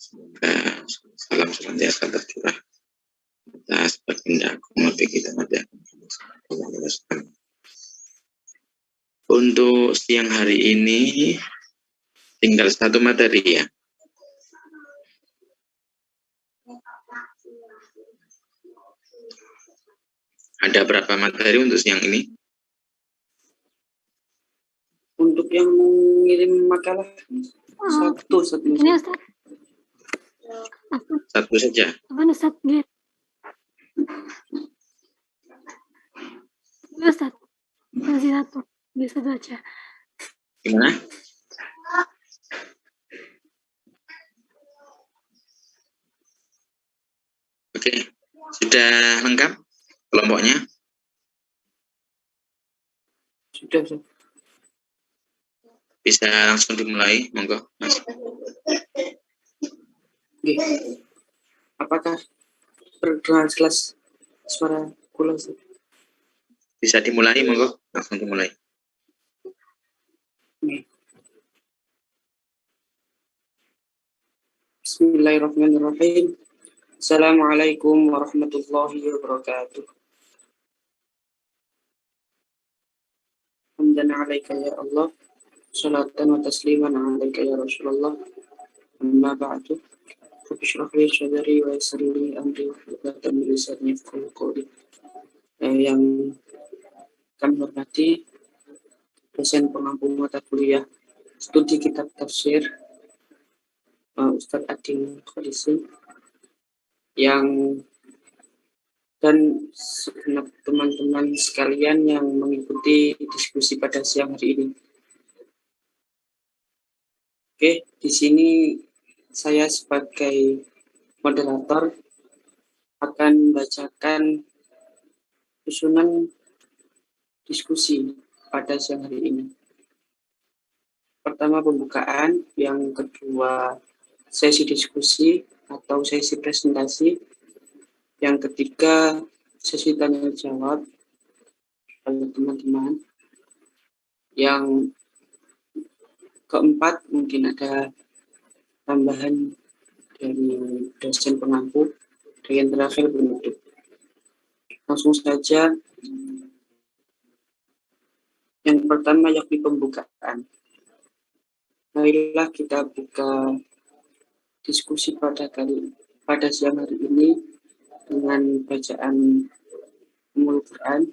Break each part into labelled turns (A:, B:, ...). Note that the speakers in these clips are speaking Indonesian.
A: Semoga salam senantiasa tercurah atas baginda Nabi kita Nabi Muhammad SAW. Untuk siang hari ini tinggal satu materi ya. Ada berapa materi untuk siang ini?
B: Untuk yang mengirim makalah satu
C: ini Ustaz.
A: Satu saja.
C: Apa Ustaz? Ini Ustaz. Masih satu. Bisa baca.
A: Gimana? Oke, sudah lengkap kelompoknya?
B: Sudah, Ustaz.
A: Bisa langsung dimulai, monggo Mas.
B: Oke. Apakah terdengar jelas suara kula, Ustaz?
A: Bisa dimulai, monggo langsung dimulai.
B: Bismillahirrahmanirrahim. Assalamualaikum warahmatullahi wabarakatuh. Hamdan 'alaika ya Allah, salatan wa tasliman 'alaika ya Rasulullah. Amma ba'du. Rabbi shrah li sadri wa yassir li amri wahlul min lisani yafqahu qawli. Yang kami hormati dosen pengampu mata kuliah studi kitab tafsir Ustadz Adil Khalisi, yang dan segenap teman-teman sekalian yang mengikuti diskusi pada siang hari ini. Oke, di sini saya sebagai moderator akan membacakan susunan diskusi pada siang hari ini. Pertama pembukaan, yang kedua sesi diskusi atau sesi presentasi, yang ketiga sesi tanya jawab oleh teman-teman, yang keempat mungkin ada tambahan dari dosen pengampu, dan yang terakhir penutup. Langsung saja, yang pertama yakni pembukaan. Marilah kita buka diskusi pada siang hari ini dengan bacaan Ummul Quran.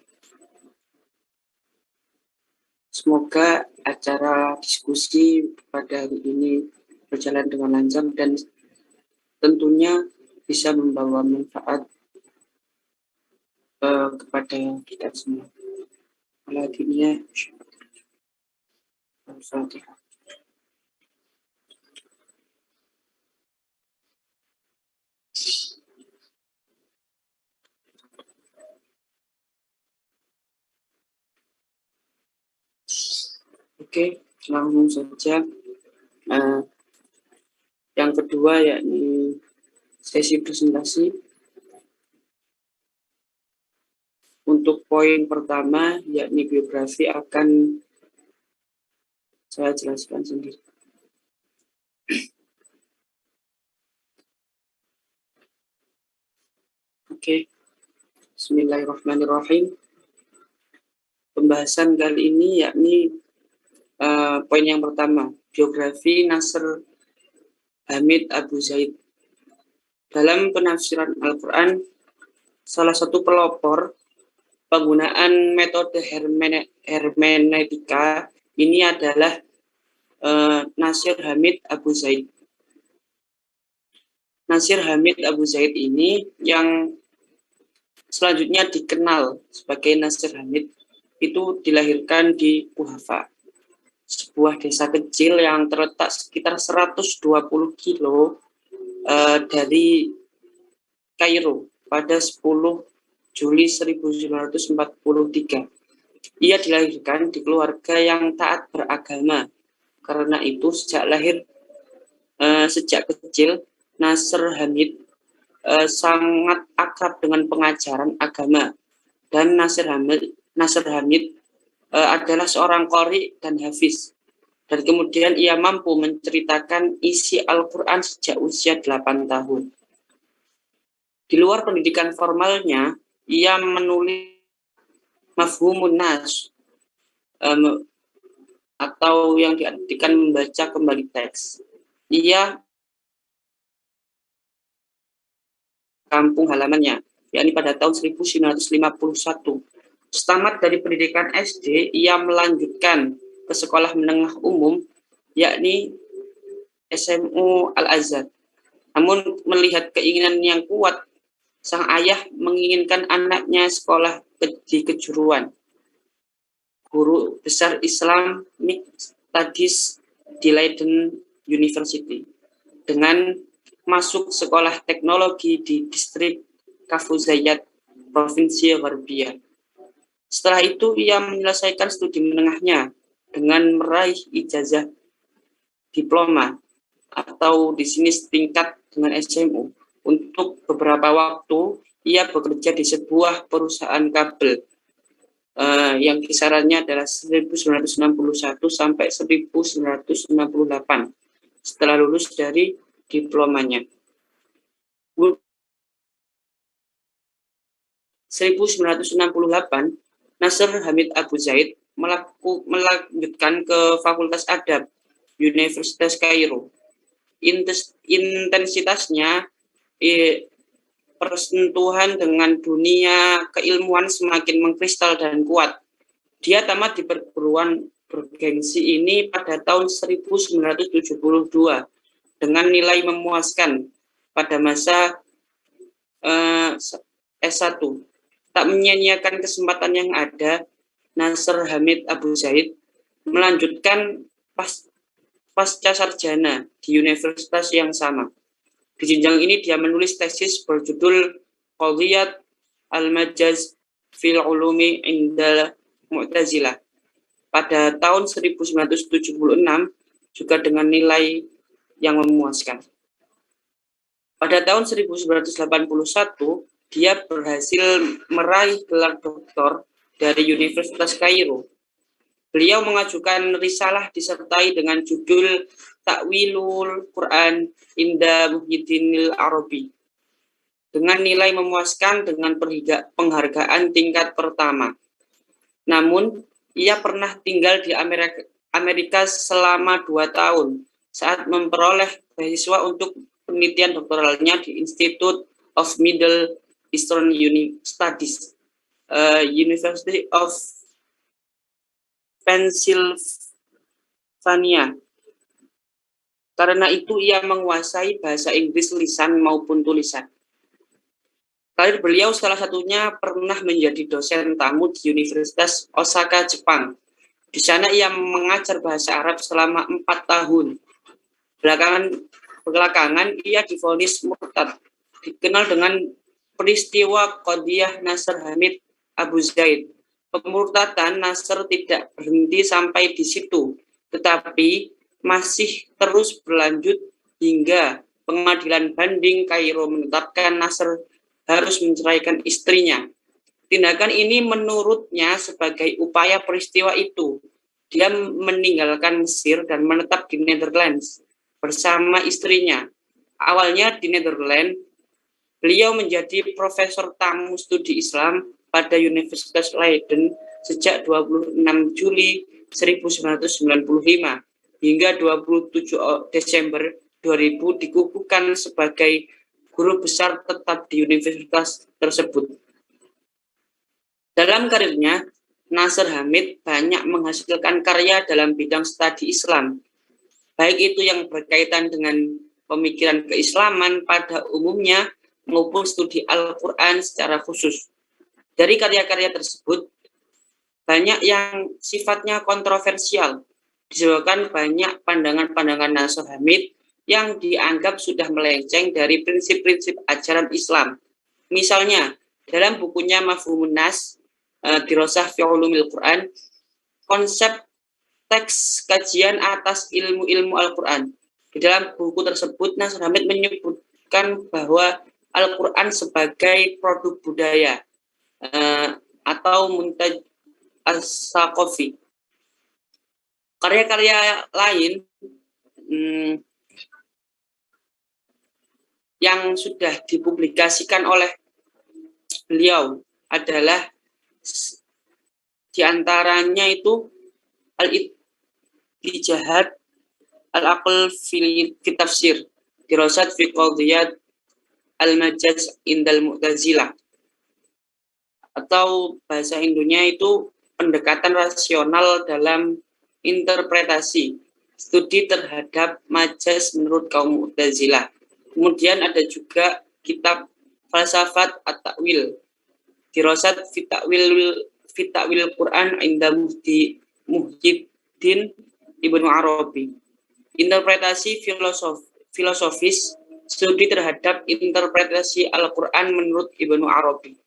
B: Semoga acara diskusi pada hari ini berjalan dengan lancar dan tentunya bisa membawa manfaat kepada kita semua. Al-Hadiniyah. Al-Fatihah. Oke, langsung saja. Yang kedua yakni sesi presentasi. Untuk poin pertama yakni biografi akan saya jelaskan sendiri. Oke, Bismillahirrahmanirrahim. Pembahasan kali ini yakni poin yang pertama, biografi Nasr Hamid Abu Zaid. Dalam penafsiran Al-Quran, salah satu pelopor penggunaan metode hermeneutika ini adalah Nasr Hamid Abu Zaid. Nasr Hamid Abu Zaid ini yang selanjutnya dikenal sebagai Nasr Hamid itu dilahirkan di Kuhafa, sebuah desa kecil yang terletak sekitar 120 kilo dari Kairo pada 10 Juli 1943. Ia dilahirkan di keluarga yang taat beragama. Karena itu sejak kecil Nasr Hamid sangat akrab dengan pengajaran agama, dan Nasr Hamid adalah seorang qori dan hafiz. Dan kemudian ia mampu menceritakan isi Al-Quran sejak usia 8 tahun. Di luar pendidikan formalnya, ia menulis mafhumun nas, atau yang diartikan membaca kembali teks. Ia kampung halamannya, yakni pada tahun 1951. Setamat dari pendidikan SD, ia melanjutkan ke sekolah menengah umum, yakni SMU Al-Azhar. Namun melihat keinginan yang kuat, sang ayah menginginkan anaknya sekolah di kejuruan. Guru besar Islamic Studies di Leiden University. Dengan masuk sekolah teknologi di distrik Kafuzayat, Provinsi Gharbia. Setelah itu ia menyelesaikan studi menengahnya dengan meraih ijazah diploma atau di sini setingkat dengan SMU. Untuk beberapa waktu ia bekerja di sebuah perusahaan kabel yang kisarannya adalah 1961 sampai 1968 setelah lulus dari diplomanya. 1968 Nasr Hamid Abu Zaid melanjutkan ke Fakultas Adab Universitas Kairo. Intensitasnya persentuhan dengan dunia keilmuan semakin mengkristal dan kuat. Dia tamat di perguruan bergengsi ini pada tahun 1972 dengan nilai memuaskan pada masa S1. Tak menyia-nyiakan kesempatan yang ada, Nasr Hamid Abu Zaid melanjutkan pasca sarjana di universitas yang sama. Di jenjang ini dia menulis tesis berjudul Qadhiyat Al-Majaz fil Ulumi Indal Mu'tazilah pada tahun 1976 juga dengan nilai yang memuaskan. Pada tahun 1981 dia berhasil meraih gelar doktor dari Universitas Kairo. Beliau mengajukan risalah disertai dengan judul Ta'wilul Quran Inda Muhyiddinil Arabi dengan nilai memuaskan dengan penghargaan tingkat pertama. Namun, ia pernah tinggal di Amerika selama 2 tahun saat memperoleh beasiswa untuk penelitian doktoralnya di Institute of Middle Eastern Studies, University of Pennsylvania. Karena itu ia menguasai bahasa Inggris lisan maupun tulisan. Karir beliau salah satunya pernah menjadi dosen tamu di Universitas Osaka, Jepang. Di sana ia mengajar bahasa Arab selama 4 tahun. Belakangan ia divonis murtad, dikenal dengan peristiwa Qadhiyah Nasr Hamid Abu Zaid. Pemurtadan Nasr tidak berhenti sampai di situ, tetapi masih terus berlanjut hingga pengadilan banding Kairo menetapkan Nasr harus menceraikan istrinya. Tindakan ini menurutnya sebagai upaya peristiwa itu. Dia meninggalkan Mesir dan menetap di Netherlands bersama istrinya. Awalnya di Netherlands, beliau menjadi profesor tamu studi Islam pada Universitas Leiden sejak 26 Juli 1995 hingga 27 Desember 2000 dikukuhkan sebagai guru besar tetap di universitas tersebut. Dalam karirnya, Nasr Hamid banyak menghasilkan karya dalam bidang studi Islam, baik itu yang berkaitan dengan pemikiran keislaman pada umumnya maupun studi Al-Quran secara khusus. Dari karya-karya tersebut, banyak yang sifatnya kontroversial, disebabkan banyak pandangan-pandangan Nasr Hamid yang dianggap sudah melenceng dari prinsip-prinsip ajaran Islam. Misalnya, dalam bukunya Mafhumun Nas, Dirosah fi Ulumil Quran, konsep teks kajian atas ilmu-ilmu Al-Quran. Di dalam buku tersebut, Nasr Hamid menyebutkan bahwa Al-Quran sebagai produk budaya atau muntaj as-saqafi. Karya-karya lain yang sudah dipublikasikan oleh beliau adalah diantaranya itu Al-Ittijahad Al-Aql fi Tafsir Dirasat fi Qadiyat Al-Majaz Indal Mu'tazilah, atau bahasa Indonya itu pendekatan rasional dalam interpretasi studi terhadap majaz menurut kaum Mu'tazilah. Kemudian ada juga kitab Falsafat At-Ta'wil Dirasat fi Ta'wil Quran inda Muhyiddin Ibnu Arabi. Interpretasi filosofis studi terhadap interpretasi Al-Quran menurut Ibnu Arabi.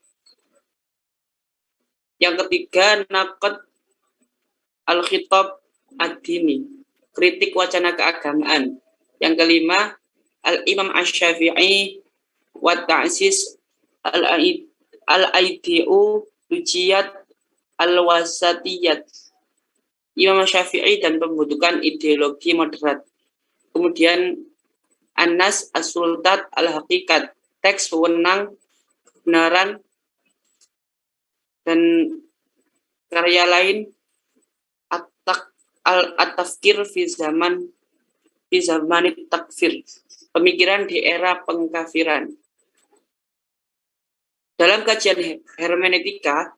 B: Yang ketiga, Naqd Al-Khitab Ad-Dini, kritik wacana keagamaan. Yang kelima, Al-Imam Asy-Syafi'i wa Ta'sis Al-Aidi'u Lujiyat Al-Wasatiyat, Imam Syafi'i dan pembentukan ideologi moderat. Kemudian An-Nas As-Sultat Al-Haqiqat, teks wewenang kebenaran, dan karya lain At-Tafkir fi Zaman Takfir, pemikiran di era pengkafiran. Dalam kajian hermeneutika,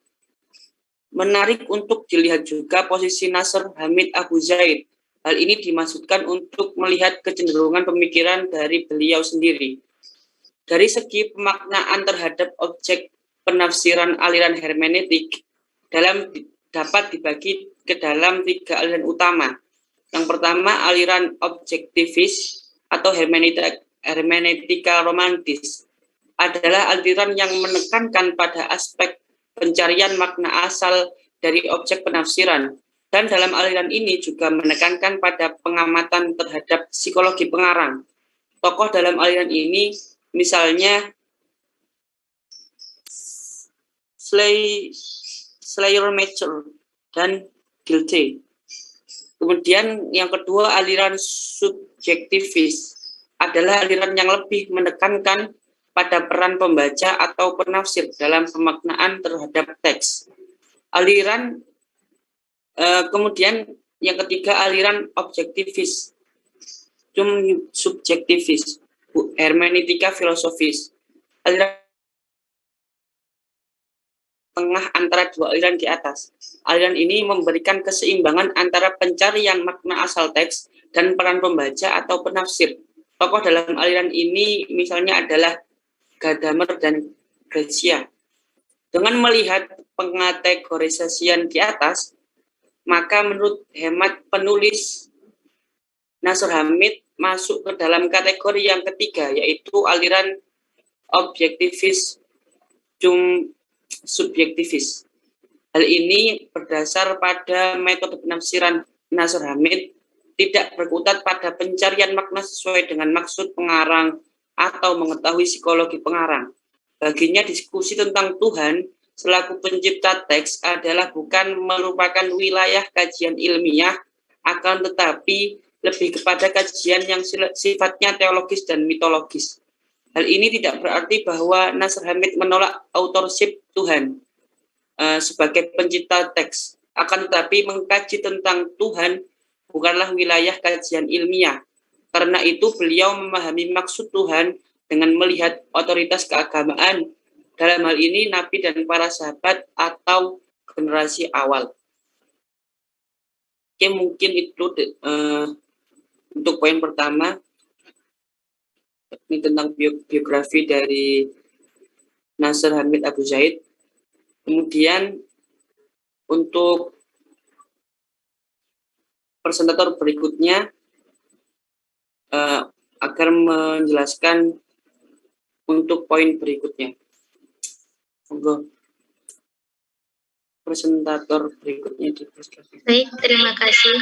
B: menarik untuk dilihat juga posisi Nasr Hamid Abu Zaid. Hal ini dimaksudkan untuk melihat kecenderungan pemikiran dari beliau sendiri. Dari segi pemaknaan terhadap objek penafsiran aliran hermeneutik dapat dibagi ke dalam 3 aliran utama. Yang pertama, aliran objektivis atau hermeneutika romantis adalah aliran yang menekankan pada aspek pencarian makna asal dari objek penafsiran, dan dalam aliran ini juga menekankan pada pengamatan terhadap psikologi pengarang. Tokoh dalam aliran ini misalnya Schleiermacher dan Gilde. Kemudian yang kedua, aliran subjektivis adalah aliran yang lebih menekankan pada peran pembaca atau penafsir dalam pemaknaan terhadap teks. Kemudian yang ketiga, aliran objektivis, subjektivis, hermeneutika filosofis. Aliran tengah antara 2 aliran di atas. Aliran ini memberikan keseimbangan antara pencarian makna asal teks dan peran pembaca atau penafsir. Tokoh dalam aliran ini misalnya adalah Gadamer dan Gracia. Dengan melihat pengategorisasian di atas, maka menurut hemat penulis, Nasr Hamid masuk ke dalam kategori yang ketiga, yaitu aliran objektivis subjektivis. Hal ini berdasar pada metode penafsiran Nasr Hamid tidak berkutat pada pencarian makna sesuai dengan maksud pengarang atau mengetahui psikologi pengarang. Baginya diskusi tentang Tuhan selaku pencipta teks adalah bukan merupakan wilayah kajian ilmiah, akan tetapi lebih kepada kajian yang sifatnya teologis dan mitologis. Hal ini tidak berarti bahwa Nasr Hamid menolak authorship Tuhan sebagai pencipta teks, akan tetapi mengkaji tentang Tuhan bukanlah wilayah kajian ilmiah. Karena itu beliau memahami maksud Tuhan dengan melihat otoritas keagamaan, dalam hal ini Nabi dan para sahabat atau generasi awal. Oke, mungkin itu untuk poin pertama. Ini tentang biografi dari Nasr Hamid Abu Zaid. Kemudian untuk presentator berikutnya agar menjelaskan untuk poin berikutnya. Monggo. Presentator berikutnya dipersilakan.
D: Baik, terima kasih.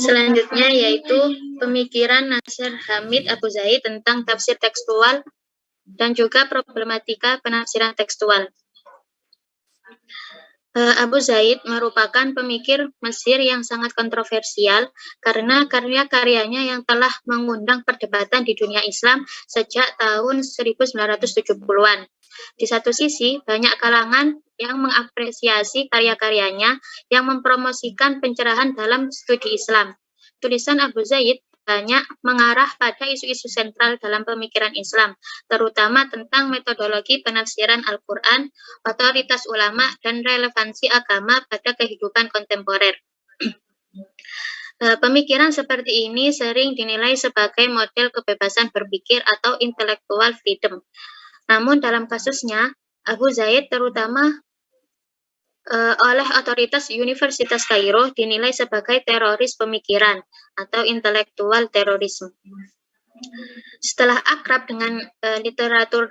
D: Selanjutnya yaitu pemikiran Nasir Hamid Abu Zaid tentang tafsir tekstual dan juga problematika penafsiran tekstual. Abu Zaid merupakan pemikir Mesir yang sangat kontroversial karena karya-karyanya yang telah mengundang perdebatan di dunia Islam sejak tahun 1970-an. Di satu sisi, banyak kalangan yang mengapresiasi karya-karyanya yang mempromosikan pencerahan dalam studi Islam. Tulisan Abu Zaid banyak mengarah pada isu-isu sentral dalam pemikiran Islam, terutama tentang metodologi penafsiran Al-Quran, otoritas ulama, dan relevansi agama pada kehidupan kontemporer. Pemikiran seperti ini sering dinilai sebagai model kebebasan berpikir atau intellectual freedom. Namun dalam kasusnya, Abu Zaid terutama oleh otoritas Universitas Kairo dinilai sebagai teroris pemikiran atau intelektual terorisme. Setelah akrab dengan literatur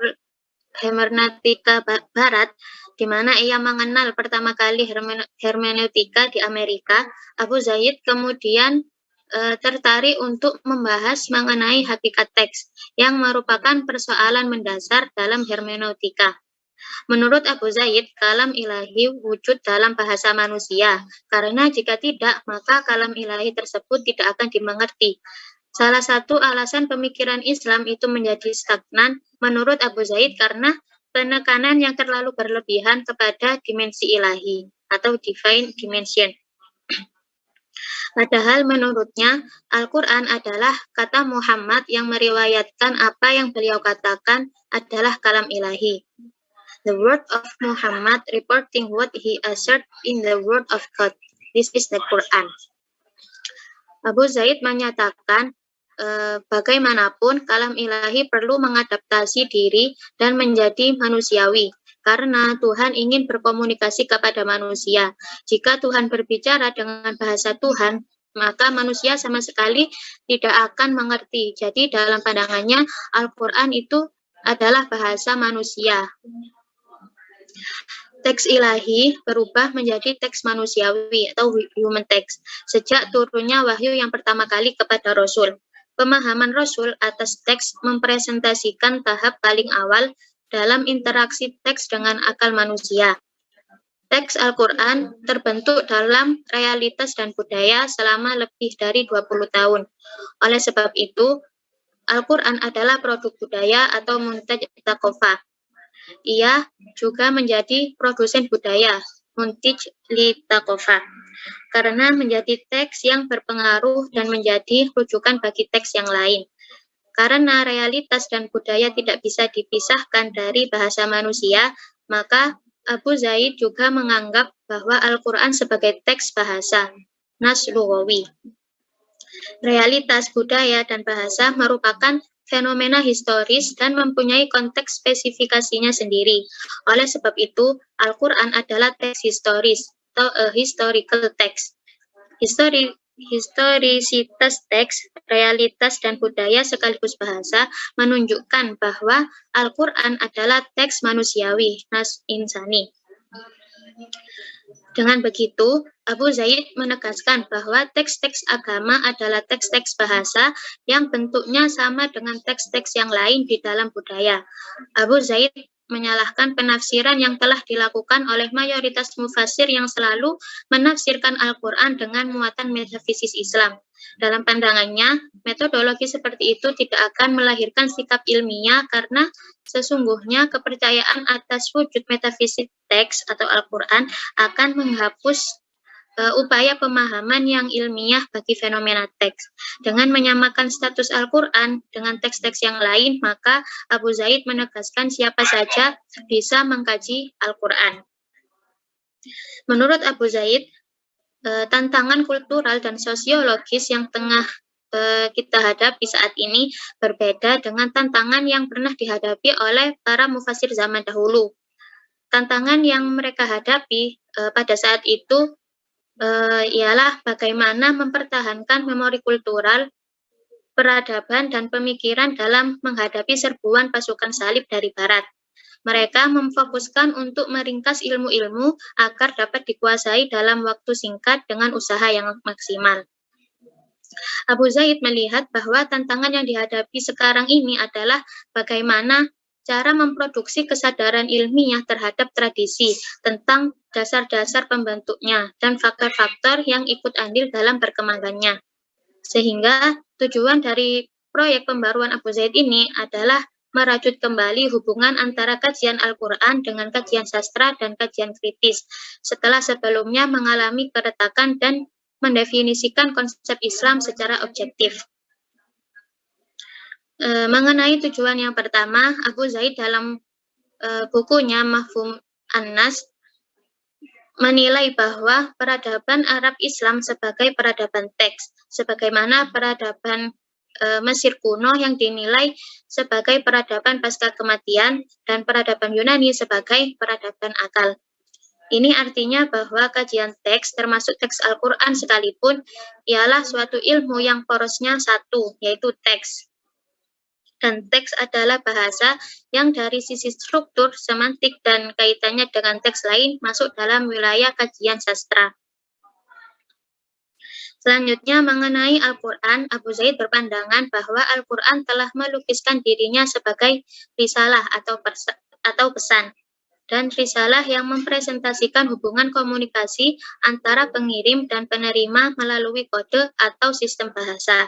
D: hermeneutika Barat, di mana ia mengenal pertama kali hermeneutika di Amerika, Abu Zaid kemudian tertarik untuk membahas mengenai hakikat teks yang merupakan persoalan mendasar dalam hermeneutika. Menurut Abu Zaid, kalam ilahi wujud dalam bahasa manusia, karena jika tidak, maka kalam ilahi tersebut tidak akan dimengerti. Salah satu alasan pemikiran Islam itu menjadi stagnan menurut Abu Zaid karena penekanan yang terlalu berlebihan kepada dimensi ilahi atau divine dimension. Padahal menurutnya, Al-Quran adalah kata Muhammad yang meriwayatkan apa yang beliau katakan adalah kalam ilahi. The word of Muhammad reporting what he asserted in the word of God. This is the Quran. Abu Zaid menyatakan bagaimanapun kalam ilahi perlu mengadaptasi diri dan menjadi manusiawi karena Tuhan ingin berkomunikasi kepada manusia. Jika Tuhan berbicara dengan bahasa Tuhan, maka manusia sama sekali tidak akan mengerti. Jadi dalam pandangannya Al-Quran itu adalah bahasa manusia. Teks ilahi berubah menjadi teks manusiawi atau human text sejak turunnya wahyu yang pertama kali kepada Rasul. Pemahaman Rasul atas teks mempresentasikan tahap paling awal dalam interaksi teks dengan akal manusia. Teks Al-Quran terbentuk dalam realitas dan budaya selama lebih dari 20 tahun. Oleh sebab itu, Al-Quran adalah produk budaya atau muntaj taqofa. Ia juga menjadi produsen budaya, muntij li taqofa, karena menjadi teks yang berpengaruh dan menjadi rujukan bagi teks yang lain. Karena realitas dan budaya tidak bisa dipisahkan dari bahasa manusia, maka Abu Zaid juga menganggap bahwa Al-Quran sebagai teks bahasa, nas lughawi. Realitas, budaya, dan bahasa merupakan fenomena historis dan mempunyai konteks spesifikasinya sendiri. Oleh sebab itu, Al-Quran adalah teks historis atau historical text. Historisitas teks, realitas, dan budaya sekaligus bahasa menunjukkan bahwa Al-Quran adalah teks manusiawi, nas insani. Dengan begitu, Abu Zaid menegaskan bahwa teks-teks agama adalah teks-teks bahasa yang bentuknya sama dengan teks-teks yang lain di dalam budaya. Abu Zaid menyalahkan penafsiran yang telah dilakukan oleh mayoritas mufassir yang selalu menafsirkan Al-Quran dengan muatan metafisis Islam. Dalam pandangannya, metodologi seperti itu tidak akan melahirkan sikap ilmiah karena sesungguhnya kepercayaan atas wujud metafisik teks atau Al-Quran akan menghapus upaya pemahaman yang ilmiah bagi fenomena teks. Dengan menyamakan status Al-Quran dengan teks-teks yang lain, maka Abu Zaid menegaskan siapa saja bisa mengkaji Al-Quran. Menurut Abu Zaid, tantangan kultural dan sosiologis yang tengah kita hadapi saat ini berbeda dengan tantangan yang pernah dihadapi oleh para mufassir zaman dahulu. Tantangan yang mereka hadapi pada saat itu ialah bagaimana mempertahankan memori kultural, peradaban, dan pemikiran dalam menghadapi serbuan pasukan salib dari barat. Mereka memfokuskan untuk meringkas ilmu-ilmu agar dapat dikuasai dalam waktu singkat dengan usaha yang maksimal. Abu Zaid melihat bahwa tantangan yang dihadapi sekarang ini adalah bagaimana cara memproduksi kesadaran ilmiah terhadap tradisi tentang dasar-dasar pembentuknya dan faktor-faktor yang ikut andil dalam perkembangannya. Sehingga tujuan dari proyek pembaruan Abu Zaid ini adalah merajut kembali hubungan antara kajian Al-Quran dengan kajian sastra dan kajian kritis, setelah sebelumnya mengalami keretakan dan mendefinisikan konsep Islam secara objektif. Mengenai tujuan yang pertama, Abu Zaid dalam bukunya Mafhum An-Nas menilai bahwa peradaban Arab Islam sebagai peradaban teks, sebagaimana peradaban Mesir kuno yang dinilai sebagai peradaban pasca kematian dan peradaban Yunani sebagai peradaban akal. Ini artinya bahwa kajian teks, termasuk teks Al-Quran sekalipun, ialah suatu ilmu yang porosnya satu, yaitu teks. Dan teks adalah bahasa yang dari sisi struktur, semantik, dan kaitannya dengan teks lain masuk dalam wilayah kajian sastra. Selanjutnya, mengenai Al-Quran, Abu Zaid berpandangan bahwa Al-Quran telah melukiskan dirinya sebagai risalah atau pesan, dan risalah yang mempresentasikan hubungan komunikasi antara pengirim dan penerima melalui kode atau sistem bahasa.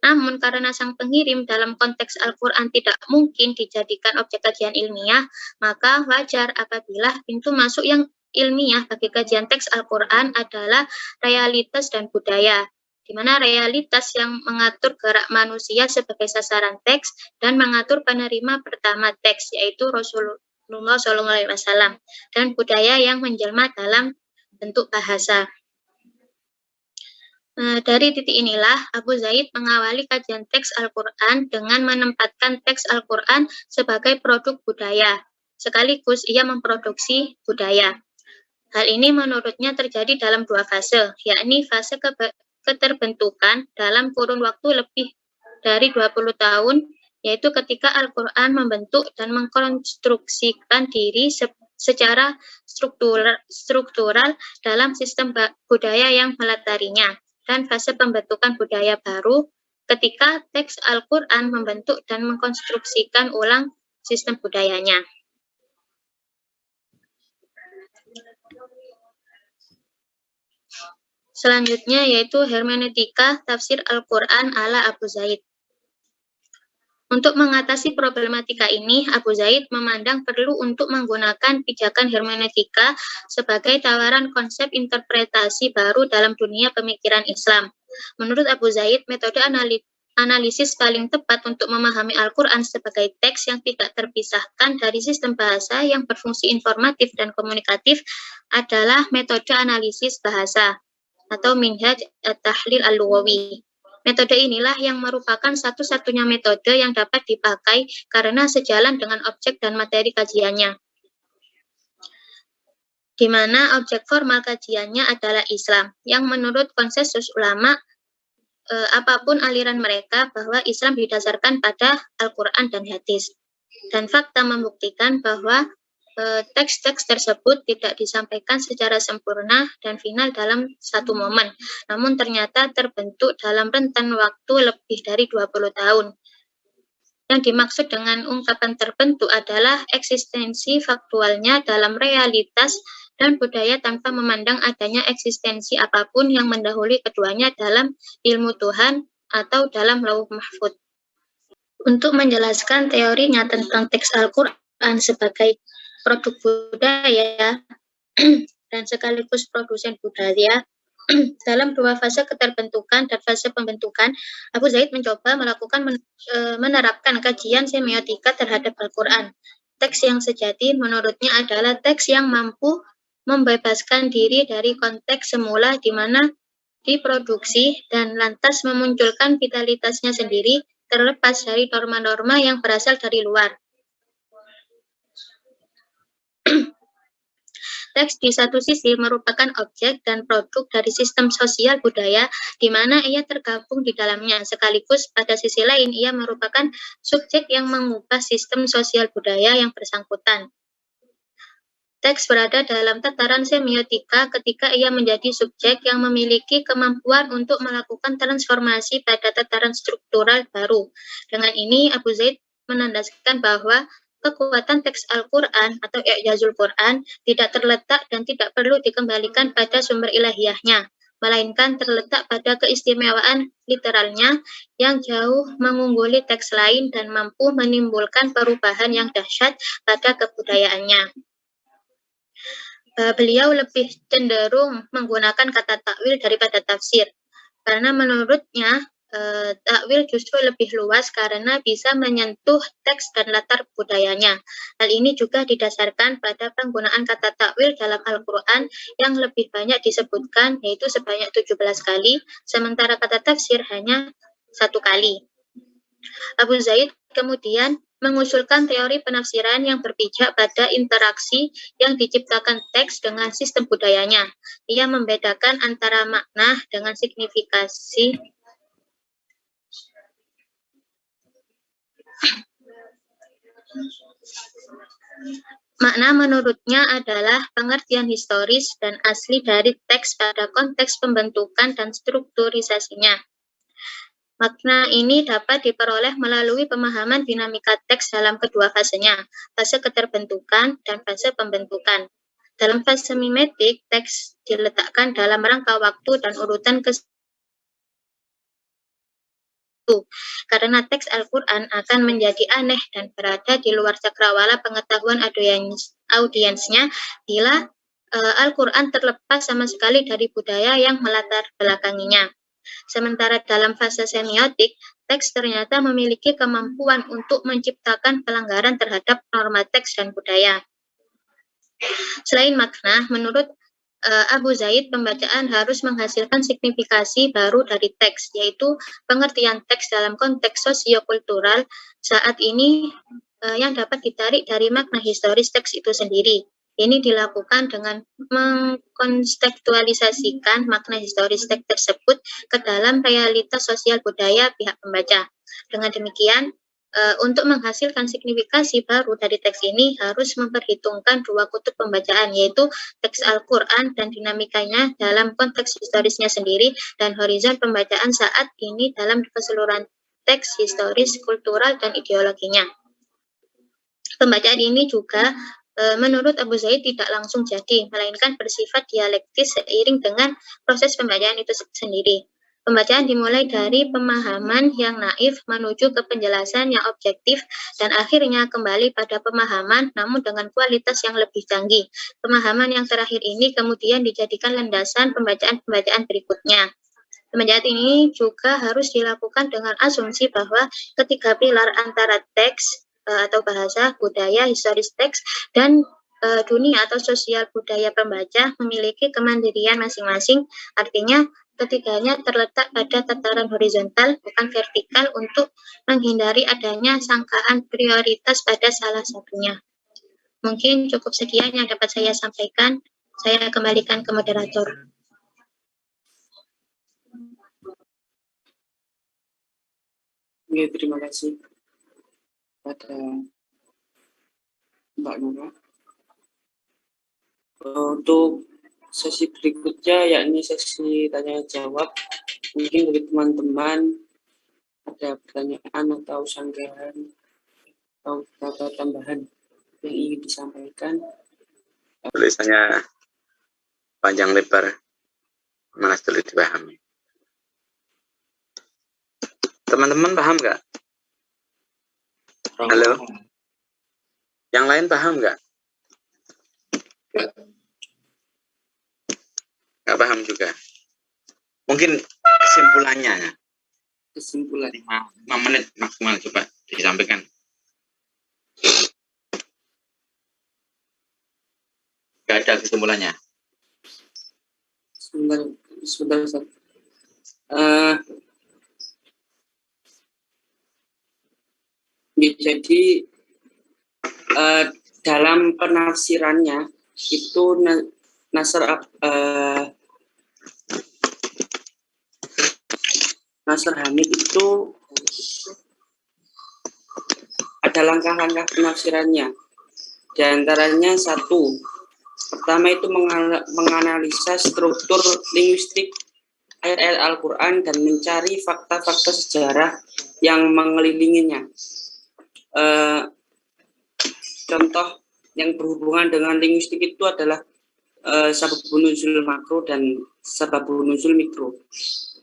D: Namun karena sang pengirim dalam konteks Al-Quran tidak mungkin dijadikan objek kajian ilmiah, maka wajar apabila pintu masuk yang ilmiah bagi kajian teks Al-Quran adalah realitas dan budaya, di mana realitas yang mengatur gerak manusia sebagai sasaran teks dan mengatur penerima pertama teks, yaitu Rasulullah SAW, dan budaya yang menjelma dalam bentuk bahasa. Dari titik inilah Abu Zaid mengawali kajian teks Al-Quran dengan menempatkan teks Al-Quran sebagai produk budaya, sekaligus ia memproduksi budaya. Hal ini menurutnya terjadi dalam dua fase, yakni fase keterbentukan dalam kurun waktu lebih dari 20 tahun, yaitu ketika Al-Quran membentuk dan mengkonstruksikan diri secara struktural dalam sistem budaya yang melatarinya, dan fase pembentukan budaya baru ketika teks Al-Quran membentuk dan mengkonstruksikan ulang sistem budayanya. Selanjutnya yaitu hermeneutika tafsir Al-Quran ala Abu Zaid. Untuk mengatasi problematika ini, Abu Zaid memandang perlu untuk menggunakan pijakan hermeneutika sebagai tawaran konsep interpretasi baru dalam dunia pemikiran Islam. Menurut Abu Zaid, metode analisis paling tepat untuk memahami Al-Quran sebagai teks yang tidak terpisahkan dari sistem bahasa yang berfungsi informatif dan komunikatif adalah metode analisis bahasa atau minhaj at-tahlil al-lughawi. Metode inilah yang merupakan satu-satunya metode yang dapat dipakai karena sejalan dengan objek dan materi kajiannya, di mana objek formal kajiannya adalah Islam, yang menurut konsensus ulama, apapun aliran mereka, bahwa Islam didasarkan pada Al-Quran dan hadis. Dan fakta membuktikan bahwa teks-teks tersebut tidak disampaikan secara sempurna dan final dalam satu momen, namun ternyata terbentuk dalam rentan waktu lebih dari 20 tahun. Yang dimaksud dengan ungkapan terbentuk adalah eksistensi faktualnya dalam realitas dan budaya tanpa memandang adanya eksistensi apapun yang mendahului keduanya dalam ilmu Tuhan atau dalam lauh mahfud. Untuk menjelaskan teorinya tentang teks Al-Quran sebagai produk budaya dan sekaligus produsen budaya, dalam dua fase keterbentukan dan fase pembentukan, Abu Zaid mencoba menerapkan kajian semiotika terhadap Al-Quran. Teks yang sejati menurutnya adalah teks yang mampu membebaskan diri dari konteks semula di mana diproduksi dan lantas memunculkan vitalitasnya sendiri terlepas dari norma-norma yang berasal dari luar. Teks di satu sisi merupakan objek dan produk dari sistem sosial budaya di mana ia tergabung di dalamnya, sekaligus pada sisi lain ia merupakan subjek yang mengubah sistem sosial budaya yang bersangkutan. Teks berada dalam tataran semiotika ketika ia menjadi subjek yang memiliki kemampuan untuk melakukan transformasi pada tataran struktural baru. Dengan ini, Abu Zaid menandaskan bahwa kekuatan teks Al-Quran atau i'jazul Quran tidak terletak dan tidak perlu dikembalikan pada sumber ilahiyahnya, melainkan terletak pada keistimewaan literalnya yang jauh mengungguli teks lain dan mampu menimbulkan perubahan yang dahsyat pada kebudayaannya. Beliau lebih cenderung menggunakan kata takwil daripada tafsir, karena menurutnya takwil justru lebih luas karena bisa menyentuh teks dan latar budayanya. Hal ini juga didasarkan pada penggunaan kata takwil dalam Al-Quran yang lebih banyak disebutkan, yaitu sebanyak 17 kali, sementara kata tafsir hanya 1 kali. Abu Zaid kemudian mengusulkan teori penafsiran yang berpijak pada interaksi yang diciptakan teks dengan sistem budayanya. Ia membedakan antara makna dengan signifikasi. Makna menurutnya adalah pengertian historis dan asli dari teks pada konteks pembentukan dan strukturisasinya. Makna ini dapat diperoleh melalui pemahaman dinamika teks dalam kedua fasenya, fase keterbentukan dan fase pembentukan. Dalam fase mimetik, teks diletakkan dalam rangka waktu dan urutan karena teks Al-Quran akan menjadi aneh dan berada di luar cakrawala pengetahuan audiensnya bila Al-Quran terlepas sama sekali dari budaya yang melatar belakanginya. Sementara dalam fase semiotik, teks ternyata memiliki kemampuan untuk menciptakan pelanggaran terhadap norma teks dan budaya. Selain makna, menurut Abu Zaid, pembacaan harus menghasilkan signifikasi baru dari teks, yaitu pengertian teks dalam konteks sosiokultural saat ini yang dapat ditarik dari makna historis teks itu sendiri. Ini dilakukan dengan mengkontekstualisasikan makna historis teks tersebut ke dalam realitas sosial budaya pihak pembaca. Dengan demikian, untuk menghasilkan signifikasi baru dari teks ini harus memperhitungkan dua kutub pembacaan, yaitu teks Al-Quran dan dinamikanya dalam konteks historisnya sendiri, dan horizon pembacaan saat ini dalam keseluruhan teks historis, kultural, dan ideologinya. Pembacaan ini juga menurut Abu Zaid tidak langsung jadi, melainkan bersifat dialektis seiring dengan proses pembacaan itu sendiri. Pembacaan dimulai dari pemahaman yang naif menuju ke penjelasan yang objektif dan akhirnya kembali pada pemahaman namun dengan kualitas yang lebih canggih. Pemahaman yang terakhir ini kemudian dijadikan landasan pembacaan-pembacaan berikutnya. Pembacaan ini juga harus dilakukan dengan asumsi bahwa ketiga pilar antara teks atau bahasa, budaya, historis teks, dan dunia atau sosial budaya pembaca memiliki kemandirian masing-masing. Artinya, ketiganya terletak pada tataran horizontal, bukan vertikal, untuk menghindari adanya sangkaan prioritas pada salah satunya. Mungkin cukup sekian yang dapat saya sampaikan. Saya kembalikan ke moderator.
B: Oke, terima kasih pada Mbak Nura. Untuk sesi berikutnya, yakni sesi tanya jawab, mungkin dari teman-teman ada pertanyaan atau sanggahan atau kata tambahan yang ingin disampaikan.
A: Tulisannya panjang lebar, mana sulit dipahami. Teman-teman paham nggak? Halo? Yang lain paham nggak? Nggak paham juga. Mungkin kesimpulannya.
B: Kesimpulan
A: 5 menit maksimal, coba disampaikan. Nggak ada kesimpulannya.
B: Sebentar Ustaz. Jadi dalam penafsirannya itu Nasr Hamid itu ada langkah-langkah penafsirannya. Di antaranya 1, Pertama itu menganalisa struktur linguistik ayat-ayat Al-Quran dan mencari fakta-fakta sejarah yang mengelilinginya. Contoh yang berhubungan dengan linguistik itu adalah sababun nuzul makro dan sababun nuzul mikro.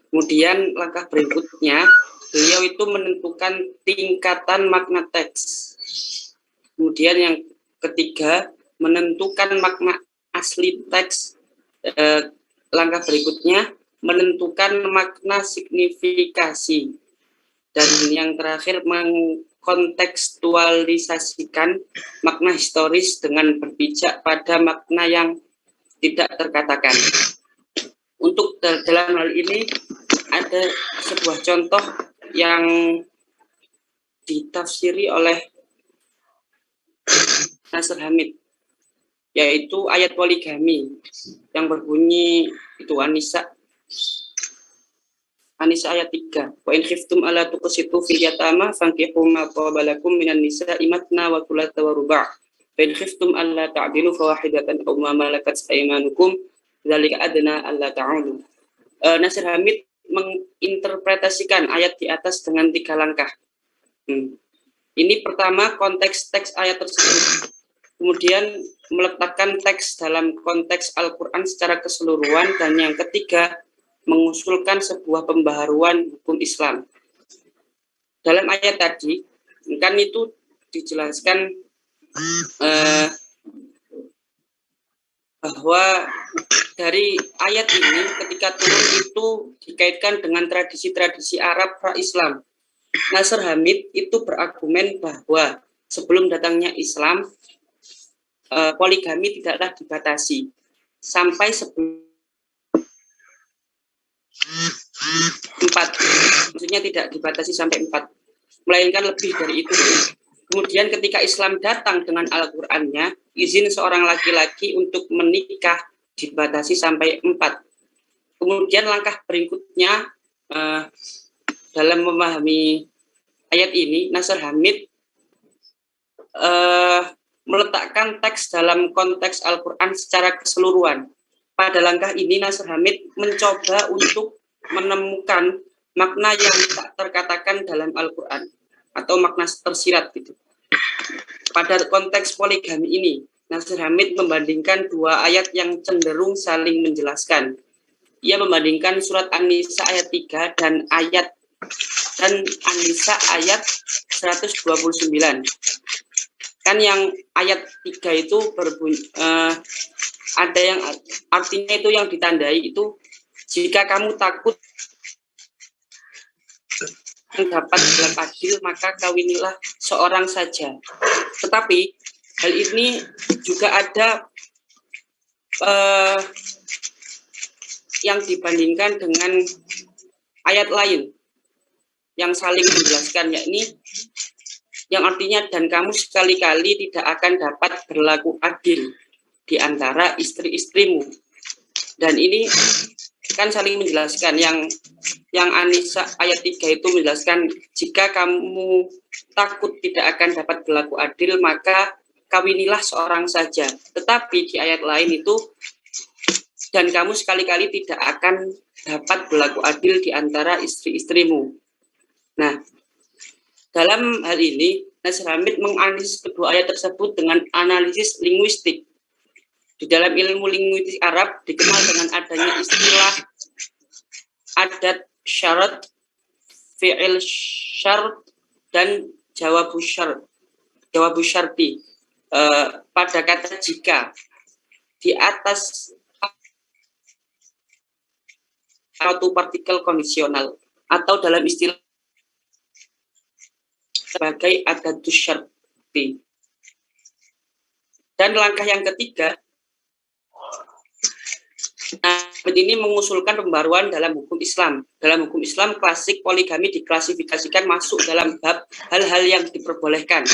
B: Kemudian langkah berikutnya, beliau itu menentukan tingkatan makna teks. Kemudian yang ketiga, menentukan makna asli teks. Langkah berikutnya, menentukan makna signifikasi. Dan yang terakhir, mengkontekstualisasikan makna historis dengan berpijak pada makna yang tidak terkatakan. Untuk dalam hal ini, ada sebuah contoh yang ditafsiri oleh Nasr Hamid, yaitu ayat poligami yang berbunyi itu An-Nisa ayat 3. Wa in khiftum alla tuqsitu fil yatama fankihu ma qabalakum minan nisa'i matna wa thulatha wa ruba'. Wa in khiftum alla ta'dilu fawahidatan aw ma malakat aymanukum dzalika adna alla ta'ulu. Nasr Hamid menginterpretasikan ayat di atas dengan 3 langkah. Ini pertama, konteks teks ayat tersebut. Kemudian meletakkan teks dalam konteks Al-Quran secara keseluruhan. Dan yang ketiga, mengusulkan sebuah pembaharuan hukum Islam. Dalam ayat tadi, kan itu dijelaskan bahwa dari ayat ini ketika turun itu dikaitkan dengan tradisi-tradisi Arab pra-Islam. Nasr Hamid itu berargumen bahwa sebelum datangnya Islam, poligami tidaklah dibatasi sampai 4, maksudnya tidak dibatasi sampai 4, melainkan lebih dari itu. Kemudian ketika Islam datang dengan Al-Qur'annya, izin seorang laki-laki untuk menikah dibatasi sampai 4. Kemudian langkah berikutnya dalam memahami ayat ini, Nasr Hamid meletakkan teks dalam konteks Al-Quran secara keseluruhan. Pada langkah ini, Nasr Hamid mencoba untuk menemukan makna yang tak terkatakan dalam Al-Quran, atau makna tersirat gitu. Pada konteks poligami ini, Nasr Hamid membandingkan 2 ayat yang cenderung saling menjelaskan. Ia membandingkan surat An-Nisa ayat 3 dan An-Nisa ayat 129. Kan yang ayat 3 itu berbunyi, ada yang artinya itu yang ditandai itu, jika kamu takut dapat gelar adil maka kawinilah seorang saja. Tetapi hal ini juga ada yang dibandingkan dengan ayat lain yang saling menjelaskan, yakni yang artinya, dan kamu sekali-kali tidak akan dapat berlaku adil di antara istri-istrimu. Dan ini kan saling menjelaskan. Yang An-Nisa ayat 3 itu menjelaskan, jika kamu takut tidak akan dapat berlaku adil maka kawinilah seorang saja. Tetapi di ayat lain itu, dan kamu sekali-kali tidak akan dapat berlaku adil di antara istri-istrimu. Nah, dalam hal ini, Nasr Hamid menganalisis kedua ayat tersebut dengan analisis linguistik. Di dalam ilmu linguistik Arab dikenal dengan adanya istilah adat syarat, fi'il syarat, dan jawabu syarti pada kata jika di atas suatu partikel kondisional, atau dalam istilah sebagai adatus syarti. Dan langkah yang ketiga, ini mengusulkan pembaruan dalam hukum Islam. Dalam hukum Islam klasik, poligami diklasifikasikan masuk dalam bab hal-hal yang diperbolehkan.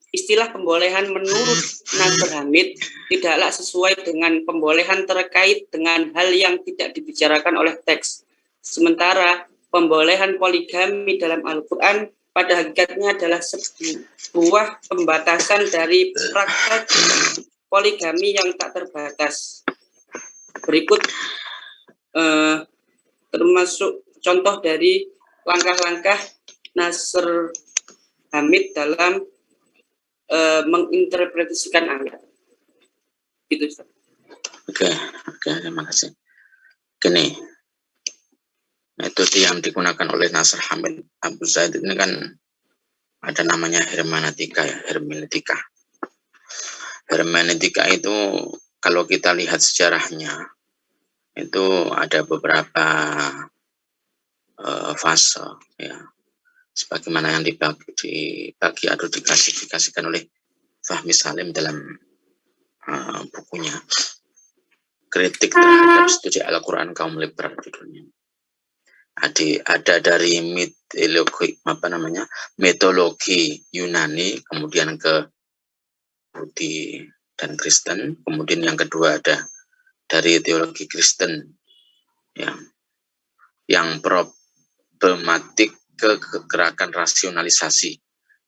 B: Istilah pembolehan menurut Nasr Hamid tidaklah sesuai dengan pembolehan terkait dengan hal yang tidak dibicarakan oleh teks. Sementara pembolehan poligami dalam Al-Quran pada hakikatnya adalah sebuah pembatasan dari praktek poligami yang tak terbatas. Berikut termasuk contoh dari langkah-langkah Nasr Hamid dalam menginterpretasikan ayat. Gitu, Ustaz.
A: Oke, terima kasih. Gini, metode yang digunakan oleh Nasr Hamid Abu Zaid ini kan ada namanya hermeneutika ya, hermeneutika. Hermeneutika itu kalau kita lihat sejarahnya itu ada beberapa fase ya, sebagaimana yang dibagi atau diklasifikasikan oleh Fahmi Salim dalam bukunya Kritik terhadap Studi Al-Quran Kaum Liberal judulnya. Ada dari mitologi Yunani, kemudian ke Yahudi dan Kristen, kemudian yang kedua ada dari teologi Kristen yang problematik ke gerakan rasionalisasi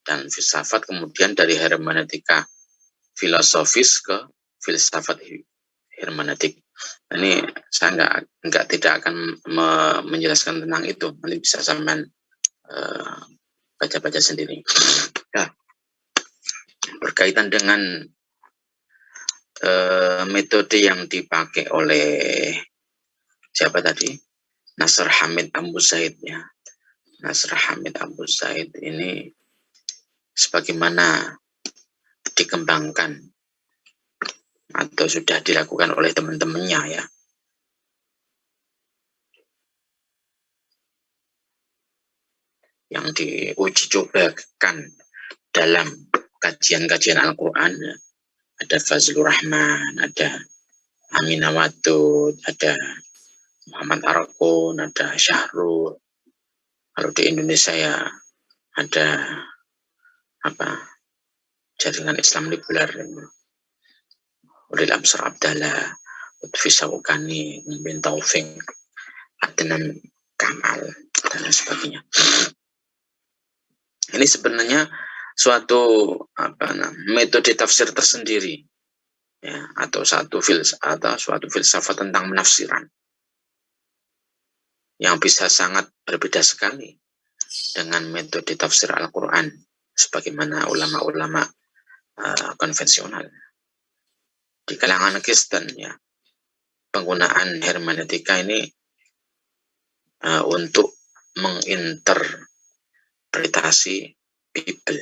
A: dan filsafat, kemudian dari hermeneutika filosofis ke filsafat hermeneutik. Ini saya tidak akan menjelaskan tentang itu, nanti bisa sampean baca-baca sendiri. Nah, berkaitan dengan metode yang dipakai oleh siapa tadi? Nasr Hamid Abu Zaid ya. Nasr Hamid Abu Zaid ini sebagaimana dikembangkan atau sudah dilakukan oleh teman-temannya ya. Yang diuji cobakan dalam kajian-kajian Al-Quran ya. Ada Fazlur Rahman, ada Aminah Wadud, ada Muhammad Arkun, ada Syahrul. Kalau di Indonesia ya ada Jaringan Islam Liberal, Ulil Amsar Abdallah, Lutfi Sawukani, bin Taufik, Adnan Kamal, dan sebagainya. Ini sebenarnya suatu metode tafsir tersendiri ya, atau suatu filsafat tentang penafsiran yang bisa sangat berbeda sekali dengan metode tafsir Al-Quran sebagaimana ulama-ulama konvensional. Di kalangan Kristen ya, penggunaan hermeneutika ini untuk menginterpretasi Bible.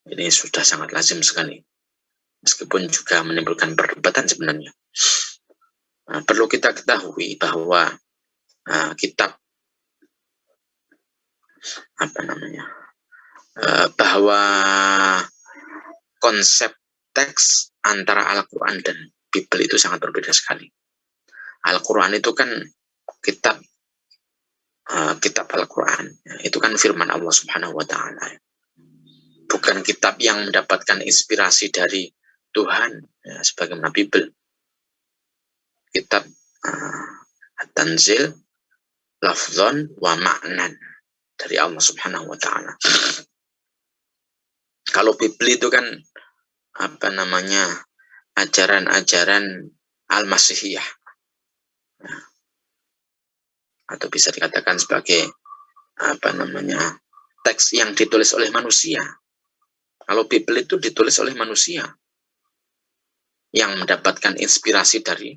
A: Ini sudah sangat lazim sekali, meskipun juga menimbulkan perdebatan sebenarnya. Perlu kita ketahui bahwa kitab bahwa konsep teks antara Al-Quran dan Bible itu sangat berbeda sekali. Al-Quran itu kan kitab Al-Quran, itu kan firman Allah Subhanahu wa Ta'ala, bukan kitab yang mendapatkan inspirasi dari Tuhan ya, sebagaimana Bible. Kitab At-Tanzil lafzon wa ma'nan dari Allah Subhanahu wa Ta'ala. Kalau Bible itu kan ajaran-ajaran Al-Masihiyah ya, atau bisa dikatakan sebagai teks yang ditulis oleh manusia. Kalau Bible itu ditulis oleh manusia yang mendapatkan inspirasi dari,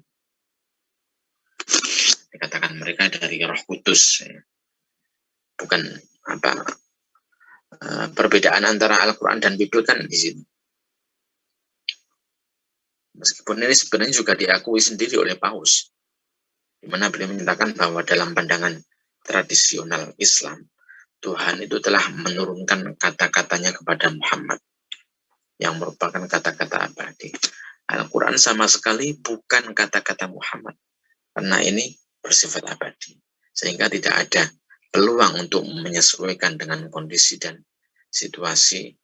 A: dikatakan mereka dari Roh Kudus ya. Bukan perbedaan antara Al-Quran dan Bible kan di sini. Meskipun ini sebenarnya juga diakui sendiri oleh Paus, di mana beliau menyatakan bahwa dalam pandangan tradisional Islam, Tuhan itu telah menurunkan kata-katanya kepada Muhammad yang merupakan kata-kata abadi. Al-Quran sama sekali bukan kata-kata Muhammad, karena ini bersifat abadi, sehingga tidak ada peluang untuk menyesuaikan dengan kondisi dan situasi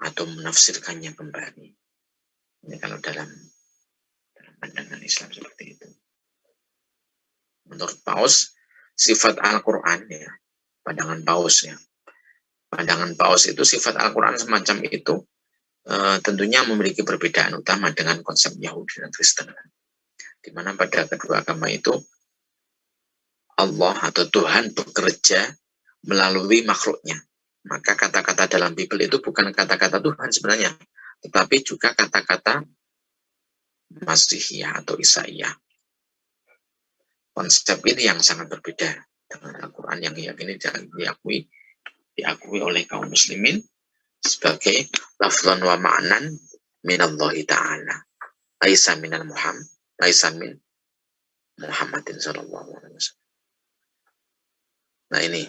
A: atau menafsirkannya kembali. Ini kalau dalam pandangan Islam seperti itu. Menurut Paus, sifat Al-Quran ya, pandangan Paus ya. Pandangan Paus itu sifat Al-Quran semacam itu tentunya memiliki perbedaan utama dengan konsep Yahudi dan Kristen, di mana pada kedua agama itu Allah atau Tuhan bekerja melalui makhluknya. Maka kata-kata dalam Bible itu bukan kata-kata Tuhan sebenarnya, tetapi juga kata-kata Masihiyah atau Isaiyah. Konsep ini yang sangat berbeda dengan Al-Quran yang diakui oleh kaum muslimin sebagai lafzan wa ma'nan minallahi ta'ala. Laisa minal Muhammad, laisa min Muhammadin sallallahu alaihi wasallam. Nah ini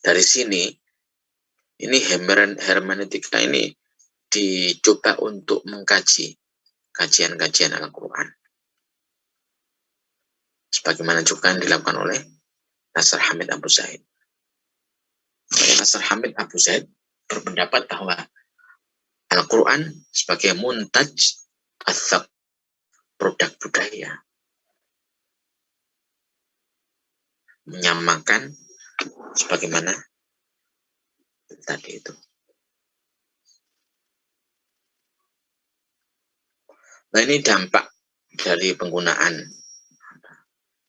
A: dari sini, ini hermeneutika ini dicoba untuk mengkaji kajian-kajian Al-Quran. Sebagaimana juga yang dilakukan oleh Nasr Hamid Abu Zaid. Nasr Hamid Abu Zaid berpendapat bahwa Al-Quran sebagai muntaj athab, produk budaya, menyamakan sebagaimana tadi itu. Nah ini dampak dari penggunaan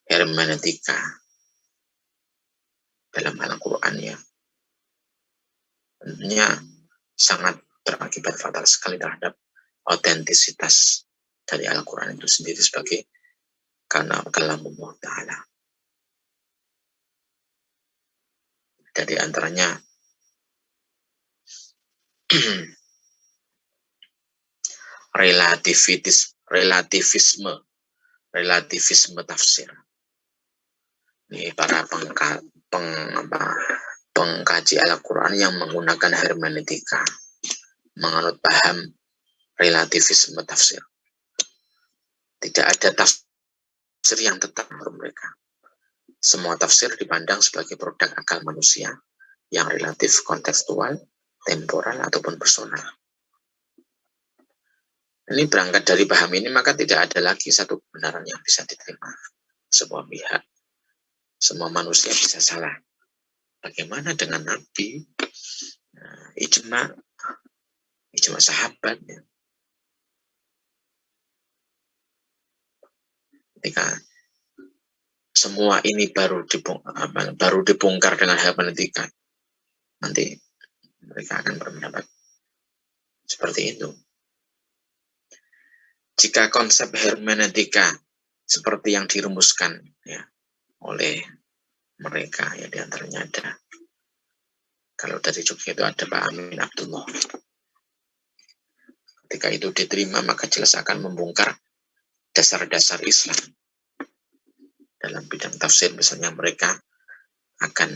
A: hermeneutika dalam Al-Quran ya. Tentunya sangat berakibat fatal sekali terhadap otentisitas dari Al-Quran itu sendiri sebagai kalamullah Ta'ala. Dari antaranya relativisme tafsir. Ini para pengkaji Al-Quran yang menggunakan hermeneutika, menganut paham relativisme tafsir. Tidak ada tafsir yang tetap menurut mereka. Semua tafsir dipandang sebagai produk akal manusia yang relatif kontekstual, temporal, ataupun personal. Ini berangkat dari paham ini, maka tidak ada lagi satu kebenaran yang bisa diterima sebuah pihak. Semua manusia bisa salah. Bagaimana dengan Nabi? Ijma sahabat. Ya. Ketika semua ini baru dibongkar dengan hermeneutika, nanti mereka akan berpendapat seperti itu. Jika konsep hermeneutika seperti yang dirumuskan ya oleh mereka, ya diantaranya ada, kalau dari Jogja itu ada Pak Amin Abdullah. Ketika itu diterima, maka jelas akan membongkar dasar-dasar Islam. Dalam bidang tafsir misalnya mereka akan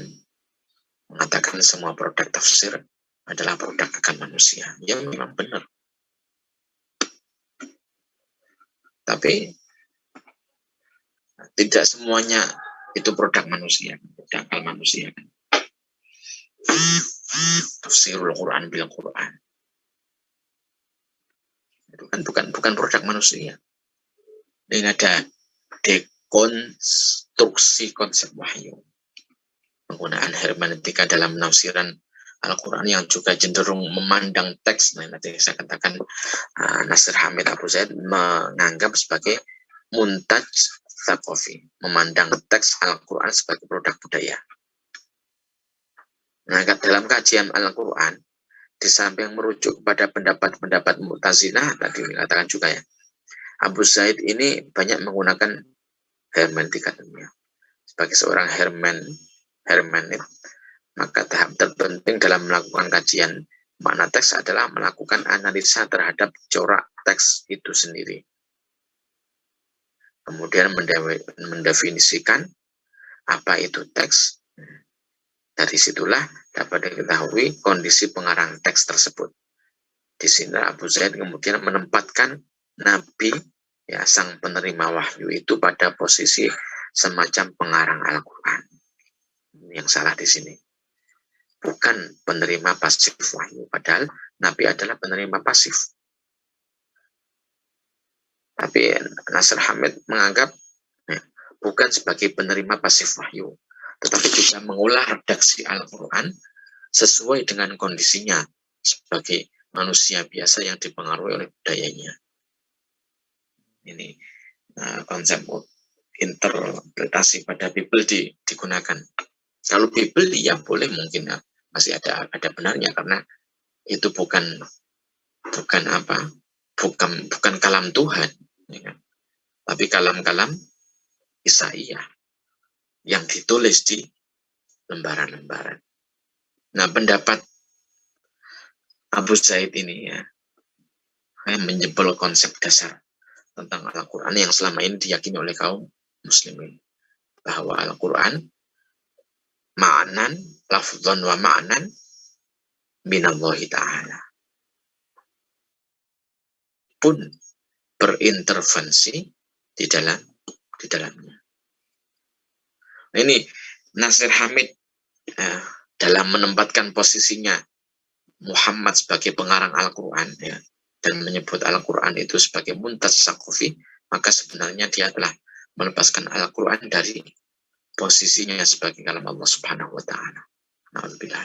A: mengatakan semua produk tafsir adalah produk akal manusia. Ya memang benar. Tapi tidak semuanya itu produk manusia, produk akal manusia. Tafsirul Quran bil Quran. Itu kan bukan produk manusia. Ini ada dekonstruksi konsep wahyu. Penggunaan hermeneutika dalam penafsiran Al-Quran yang juga cenderung memandang teks. Nah, nanti saya katakan Nasr Hamid Abu Zaid menganggap sebagai muntaj thaqafi, memandang teks Al-Quran sebagai produk budaya. Nah, dalam kajian Al-Quran, di samping merujuk kepada pendapat-pendapat Mu'tazilah, tadi dikatakan juga ya, Abu Zaid ini banyak menggunakan hermeneutika. Sebagai seorang hermenit, maka tahap terpenting dalam melakukan kajian makna teks adalah melakukan analisa terhadap corak teks itu sendiri. Kemudian mendefinisikan apa itu teks. Dari situlah dapat diketahui kondisi pengarang teks tersebut. Di sini Abu Zaid kemudian menempatkan Nabi, ya sang penerima wahyu itu pada posisi semacam pengarang Al-Quran. Yang salah di sini. Bukan penerima pasif wahyu, padahal Nabi adalah penerima pasif. Tapi Nasr Hamid menganggap bukan sebagai penerima pasif wahyu, tetapi juga mengolah redaksi Al-Quran sesuai dengan kondisinya sebagai manusia biasa yang dipengaruhi oleh budayanya. Ini konsep interpretasi pada Bible digunakan. Kalau Bible ya boleh, mungkin masih ada benarnya, karena itu bukan kalam Tuhan, ya kan? Tapi kalam-kalam Yesaya yang ditulis di lembaran-lembaran. Nah, pendapat Abu Zaid ini ya menjebol konsep dasar tentang Al-Quran yang selama ini diyakini oleh kaum muslimin, bahwa Al-Quran ma'nan, lafzan wa ma'nan minallahi ta'ala, pun berintervensi di dalamnya. Nah, ini Nasir Hamid dalam menempatkan posisinya Muhammad sebagai pengarang Al-Quran ya, dan menyebut Al-Quran itu sebagai muntas sakufi, maka sebenarnya dia telah melepaskan Al-Quran dari posisinya sebagai kalam Allah Subhanahu wa Ta'ala. Alhamdulillah.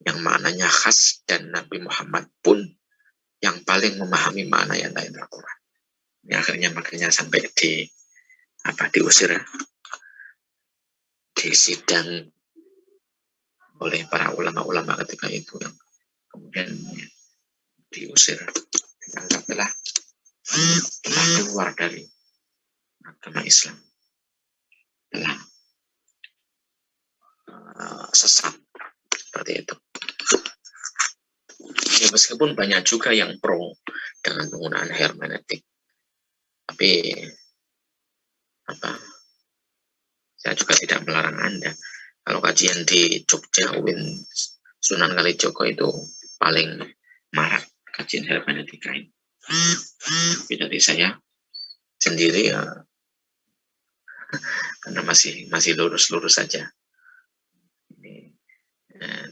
A: Yang maknanya khas, dan Nabi Muhammad pun yang paling memahami makna yang lain Al-Quran. Ini akhirnya makanya sampai diusir ya, di sidang oleh para ulama-ulama ketika itu, yang kemudian diusir, dianggap telah keluar dari agama Islam, telah sesat seperti itu. Ya, meskipun banyak juga yang pro dengan penggunaan hermeneutik, tapi saya juga tidak melarang Anda. Kalau kajian di Jogja, UIN Sunan Kalijogo itu paling marak kajian hermeneutika ini. Tapi dari saya sendiri ya, karena masih lurus-lurus saja. Ini,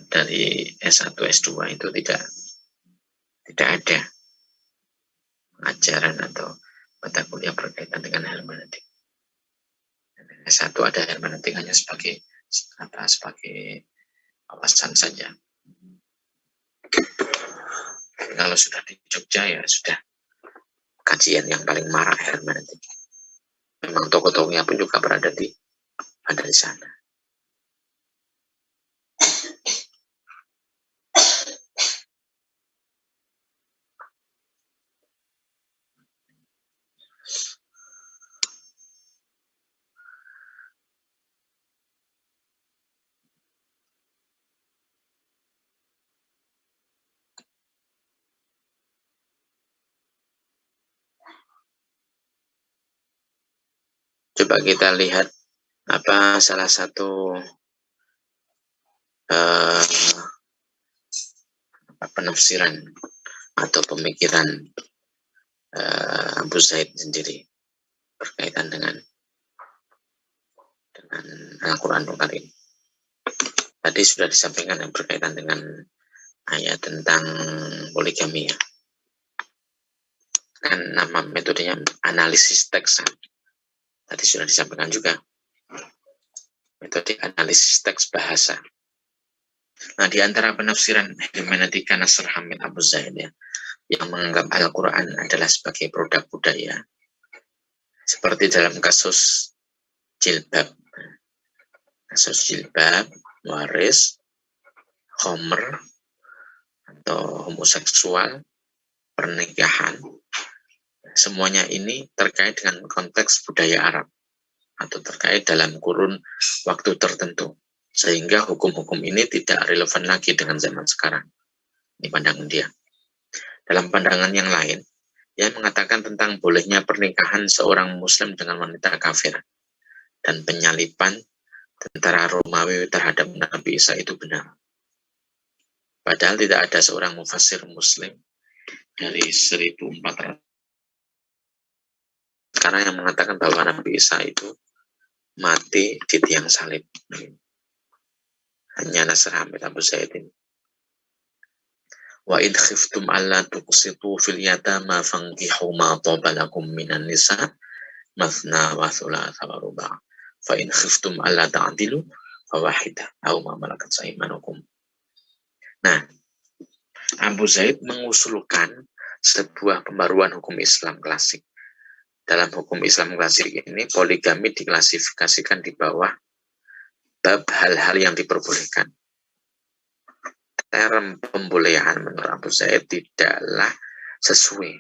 A: dari S1, S2 itu tidak ada ajaran atau mata kuliah berkaitan dengan hermeneutik. S1 ada hermeneutik hanya sebagai wawasan saja. Kalau sudah di Jogja ya sudah kajian yang paling marak hermeneutik. Memang tokoh-tokohnya pun juga ada di sana. Coba kita lihat salah satu penafsiran atau pemikiran Abu Zaid sendiri berkaitan dengan Al-Quran Karim. Tadi sudah disampaikan yang berkaitan dengan ayat tentang poligami ya. Kan nama metodenya analisis teks. Tadi sudah disampaikan juga metode analisis teks bahasa. Nah, di antara penafsiran hermeneutika Nasir Hamid Abu Zaid ya, yang menganggap Al-Quran adalah sebagai produk budaya, seperti dalam kasus jilbab, waris, khomer, atau homoseksual, pernikahan, semuanya ini terkait dengan konteks budaya Arab atau terkait dalam kurun waktu tertentu, sehingga hukum-hukum ini tidak relevan lagi dengan zaman sekarang. Ini pandangan dia. Dalam pandangan yang lain, dia mengatakan tentang bolehnya pernikahan seorang muslim dengan wanita kafir dan penyaliban tentara Romawi terhadap Nabi Isa itu benar. Padahal tidak ada seorang mufassir muslim dari 1400 sekarang yang mengatakan bahwa Nabi Isa itu mati di tiang salib. Hanya Nasir Hamid Abu Zaid ini. Wa in khiftum alla tuqsitu fil yatama fankihu ma taba lakum minan nisa mathna wa thulatha wa ruba'. fa in khiftum alla ta'dilu fawahidah aw ma malakat aymanukum. Nah, Abu Zaid mengusulkan sebuah pembaruan hukum Islam klasik. Dalam hukum Islam klasik ini, poligami diklasifikasikan di bawah bab hal-hal yang diperbolehkan. Term pembolehan menurut Abu Zaid tidaklah sesuai,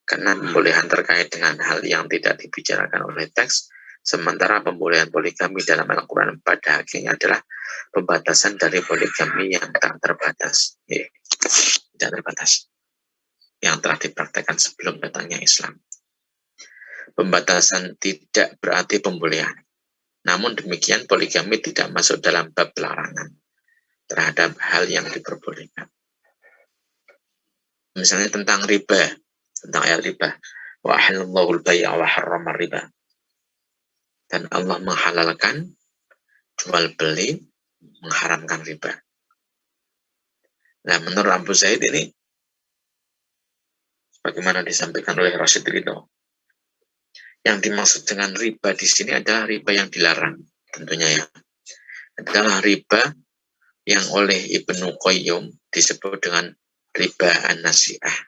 A: karena pembolehan terkait dengan hal yang tidak dibicarakan oleh teks, sementara pembolehan poligami dalam Al-Quran pada akhirnya adalah pembatasan dari poligami yang tak terbatas, tidak terbatas, yang telah dipraktekkan sebelum datangnya Islam. Pembatasan tidak berarti pembolehan. Namun demikian, poligami tidak masuk dalam bab larangan terhadap hal yang diperbolehkan. Misalnya tentang riba, tentang ayat riba. Wa ahallallahu al-bay'a wa harrama riba. Dan Allah menghalalkan jual beli, mengharamkan riba. Nah, menurut Abu Zaid ini, bagaimana disampaikan oleh Rasyid Ridho, yang dimaksud dengan riba di sini adalah riba yang dilarang, tentunya ya. Adalah riba yang oleh Ibnu Qayyim disebut dengan riba an-nasi'ah.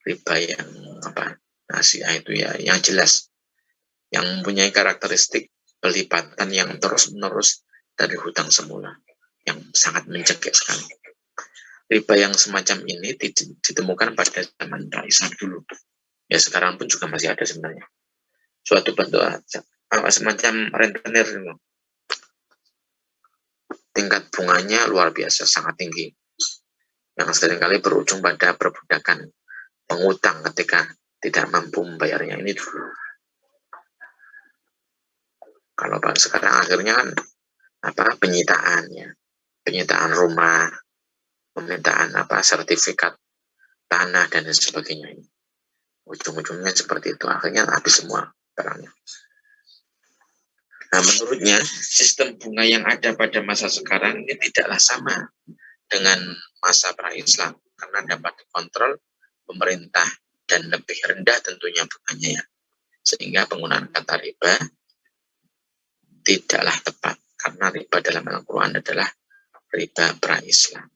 A: Riba yang apa? Nasi'ah itu ya yang jelas, yang mempunyai karakteristik pelipatan yang terus-menerus dari hutang semula, yang sangat mencekik sekali. Riba yang semacam ini ditemukan pada zaman Islam dulu. Ya sekarang pun juga masih ada sebenarnya. Suatu bentuk semacam rentenir, tingkat bunganya luar biasa, sangat tinggi, yang seringkali berujung pada perbudakan pengutang ketika tidak mampu membayarnya. Ini dulu. Kalau sekarang akhirnya kan penyitaan ya, penyitaan rumah, pemintaan sertifikat tanah dan sebagainya. Ujung-ujungnya seperti itu, akhirnya habis semua barangnya. Nah, menurutnya sistem bunga yang ada pada masa sekarang ini tidaklah sama dengan masa pra-Islam, karena dapat dikontrol pemerintah dan lebih rendah tentunya bunganya ya. Sehingga penggunaan kata riba tidaklah tepat, karena riba dalam Al-Quran adalah riba pra-Islam.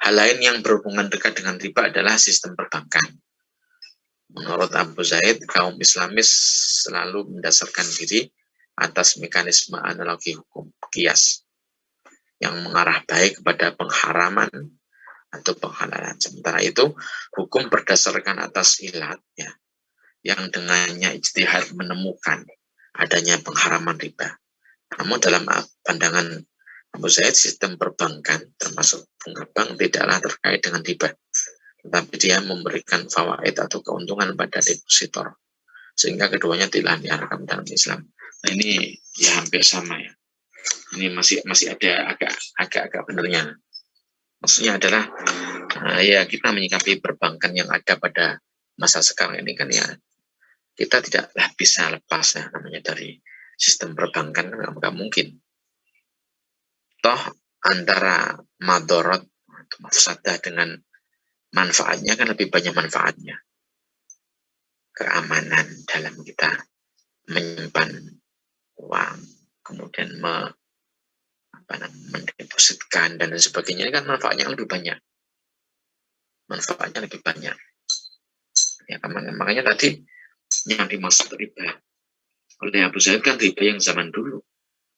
A: Hal lain yang berhubungan dekat dengan riba adalah sistem perbankan. Menurut Abu Zaid, kaum Islamis selalu mendasarkan diri atas mekanisme analogi hukum kias yang mengarah baik kepada pengharaman atau penghalalan. Sementara itu, hukum berdasarkan atas ilat ya, yang dengannya ijtihad menemukan adanya pengharaman riba. Namun dalam pandangan Abu Zaid, sistem perbankan termasuk bunga bank tidaklah terkait dengan riba, tetapi dia memberikan fawaid atau keuntungan pada depositor, sehingga keduanya tidak diharamkan dalam Islam. Nah ini ya hampir sama ya. Ini masih ada agak benernya. Maksudnya adalah ya kita menyikapi perbankan yang ada pada masa sekarang ini kan ya, kita tidaklah bisa lepas ya namanya dari sistem perbankan, nggak mungkin. Toh antara madorot atau mafsadah dengan manfaatnya kan lebih banyak manfaatnya. Keamanan dalam kita menyimpan uang, kemudian mendepositkan dan sebagainya, kan manfaatnya lebih banyak. Manfaatnya lebih banyak. Ya, makanya tadi yang dimaksud riba oleh Abu Zaid kan riba yang zaman dulu,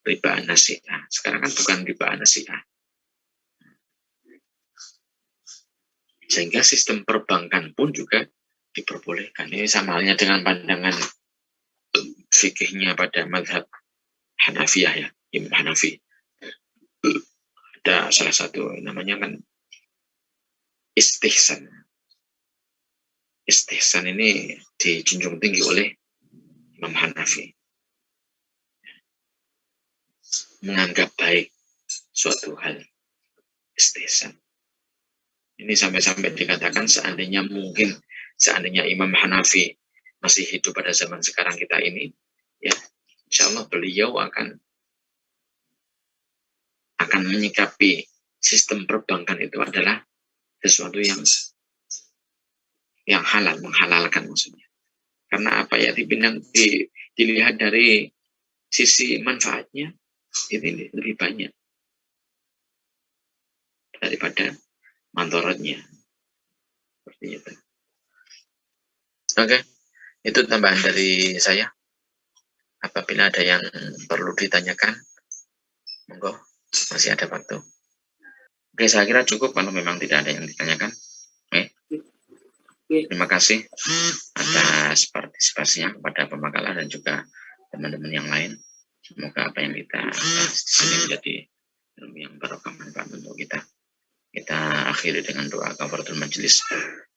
A: riba an-nasi'ah. Sekarang kan bukan riba an-nasi'ah. Sehingga sistem perbankan pun juga diperbolehkan. Ini sama halnya dengan pandangan fikihnya pada mazhab Hanafiyah ya, Imam Hanafi. Ada salah satu namanya kan istihsan. Istihsan ini dijunjung tinggi oleh Imam Hanafi. Menganggap baik suatu hal. Istihsan. Ini sampai-sampai dikatakan seandainya Imam Hanafi masih hidup pada zaman sekarang kita ini, ya, insya Allah beliau akan menyikapi sistem perbankan itu adalah sesuatu yang halal, menghalalkan maksudnya. Karena apa ya, dilihat dari sisi manfaatnya ini lebih banyak daripada mandorotnya. Seperti itu. Oke, itu tambahan dari saya. Apabila ada yang perlu ditanyakan, monggo, masih ada waktu. Oke, saya kira cukup kalau memang tidak ada yang ditanyakan. Oke. Terima kasih atas partisipasinya kepada pemakalan dan juga teman-teman yang lain. Semoga apa yang kita bahas di sini menjadi ilmu yang barokah manfaat untuk kita. Kita akhiri dengan doa kafaratul majelis.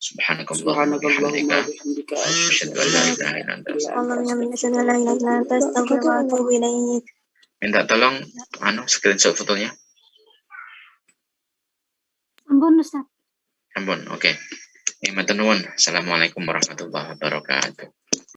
A: Subhanakallahumma wa bihamdika asyhadu an la ilaha illa anta astaghfiruka wa atubu ilaik. Minta tolong screenshot fotonya.
C: Ampun Ustaz.
A: Ampun, oke. Matur nuwun. Assalamualaikum warahmatullahi wabarakatuh.